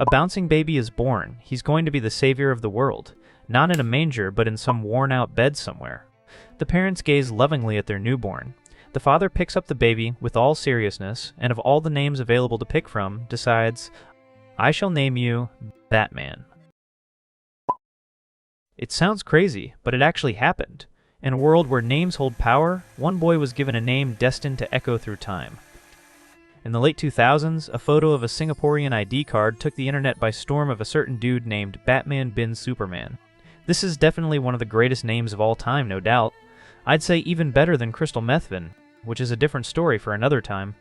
A bouncing baby is born. He's going to be the savior of the world. Not in a manger, but in some worn-out bed somewhere. The parents gaze lovingly at their newborn. The father picks up the baby with all seriousness, and of all the names available to pick from, decides, "I shall name you Batman." It sounds crazy, but it actually happened. In a world where names hold power, one boy was given a name destined to echo through time. In the late 2000s, a photo of a Singaporean ID card took the internet by storm of a certain dude named Batman bin Suparman. This is definitely one of the greatest names of all time, no doubt. I'd say even better than Crystal Methvin, which is a different story for another time.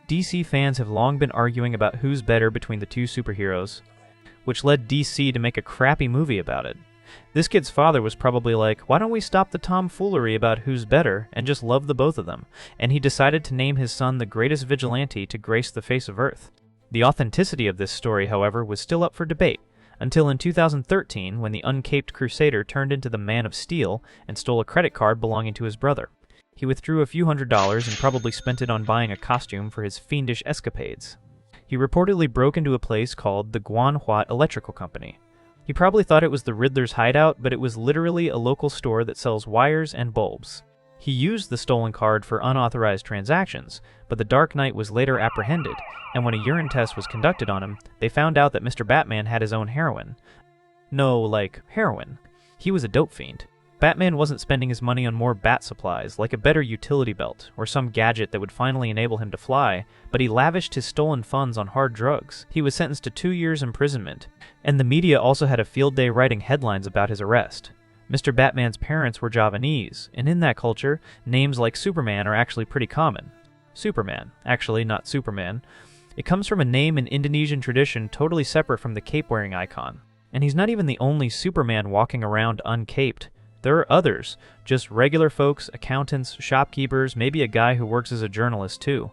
DC fans have long been arguing about who's better between the two superheroes, which led DC to make a crappy movie about it. This kid's father was probably like, why don't we stop the tomfoolery about who's better and just love the both of them? And he decided to name his son the greatest vigilante to grace the face of Earth. The authenticity of this story, however, was still up for debate, until in 2013 when the uncaped crusader turned into the Man of Steel and stole a credit card belonging to his brother. He withdrew a few $100s and probably spent it on buying a costume for his fiendish escapades. He reportedly broke into a place called the Guanhuat Electrical Company. He probably thought it was the Riddler's hideout, but it was literally a local store that sells wires and bulbs. He used the stolen card for unauthorized transactions, but the Dark Knight was later apprehended, and when a urine test was conducted on him, they found out that Mr. Batman had his own heroin. No, like, heroin. He was a dope fiend. Batman wasn't spending his money on more bat supplies, like a better utility belt, or some gadget that would finally enable him to fly, but he lavished his stolen funds on hard drugs. He was sentenced to 2 years imprisonment, and the media also had a field day writing headlines about his arrest. Mr. Batman's parents were Javanese, and in that culture, names like Superman are actually pretty common. Superman, actually not Superman. It comes from a name in Indonesian tradition totally separate from the cape-wearing icon. And he's not even the only Superman walking around uncaped. There are others, just regular folks, accountants, shopkeepers, maybe a guy who works as a journalist too.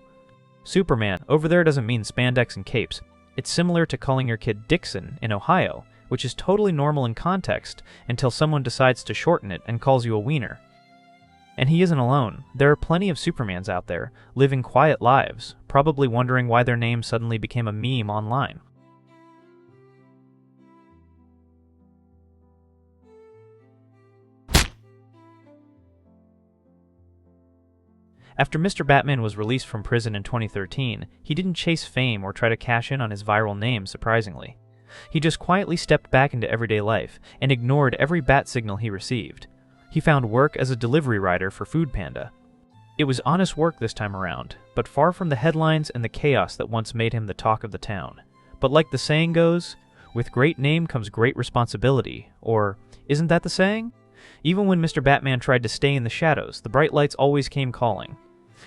Superman, over there doesn't mean spandex and capes. It's similar to calling your kid Dixon in Ohio, which is totally normal in context until someone decides to shorten it and calls you a wiener. And he isn't alone. There are plenty of Supermans out there, living quiet lives, probably wondering why their name suddenly became a meme online. After Mr. Batman was released from prison in 2013, he didn't chase fame or try to cash in on his viral name, surprisingly. He just quietly stepped back into everyday life and ignored every bat signal he received. He found work as a delivery rider for Food Panda. It was honest work this time around, but far from the headlines and the chaos that once made him the talk of the town. But like the saying goes, with great name comes great responsibility, or isn't that the saying? Even when Mr. Batman tried to stay in the shadows, the bright lights always came calling.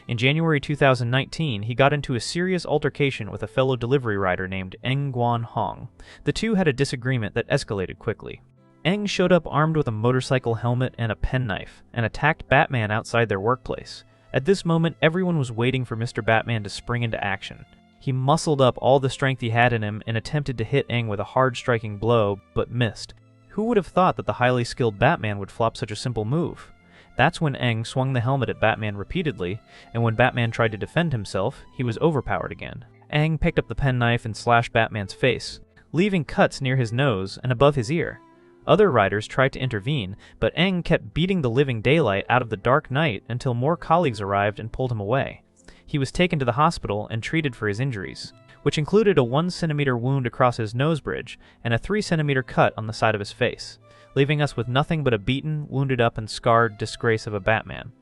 In January 2019, he got into a serious altercation with a fellow delivery rider named Eng Guan Hong. The two had a disagreement that escalated quickly. Eng showed up armed with a motorcycle helmet and a penknife, and attacked Batman outside their workplace. At this moment, everyone was waiting for Mr. Batman to spring into action. He muscled up all the strength he had in him and attempted to hit Eng with a hard striking blow, but missed. Who would have thought that the highly skilled Batman would flop such a simple move? That's when Eng swung the helmet at Batman repeatedly, and when Batman tried to defend himself, he was overpowered again. Eng picked up the penknife and slashed Batman's face, leaving cuts near his nose and above his ear. Other riders tried to intervene, but Eng kept beating the living daylight out of the Dark Knight until more colleagues arrived and pulled him away. He was taken to the hospital and treated for his injuries, which included a 1-centimeter wound across his nose bridge and a 3-centimeter cut on the side of his face, leaving us with nothing but a beaten, wounded up, and scarred disgrace of a Batman.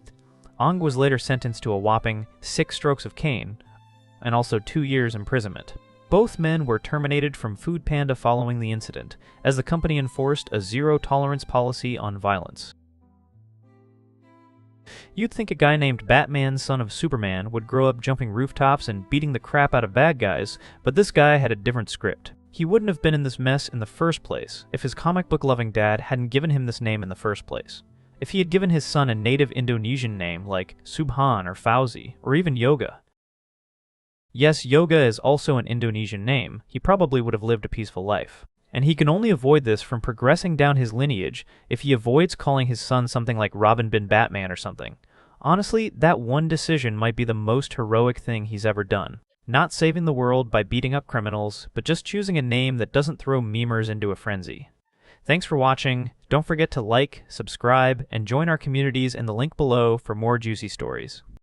Ong was later sentenced to a whopping 6 strokes of cane, and also 2 years imprisonment. Both men were terminated from Food Panda following the incident, as the company enforced a zero-tolerance policy on violence. You'd think a guy named Batman, son of Superman, would grow up jumping rooftops and beating the crap out of bad guys, but this guy had a different script. He wouldn't have been in this mess in the first place if his comic book-loving dad hadn't given him this name in the first place. If he had given his son a native Indonesian name like Subhan or Fauzi, or even Yoga. Yes, Yoga is also an Indonesian name. He probably would have lived a peaceful life. And he can only avoid this from progressing down his lineage if he avoids calling his son something like Robin bin Batman or something. Honestly, that one decision might be the most heroic thing he's ever done. Not saving the world by beating up criminals, but just choosing a name that doesn't throw memers into a frenzy. Thanks for watching. Don't forget to like, subscribe, and join our communities in the link below for more juicy stories.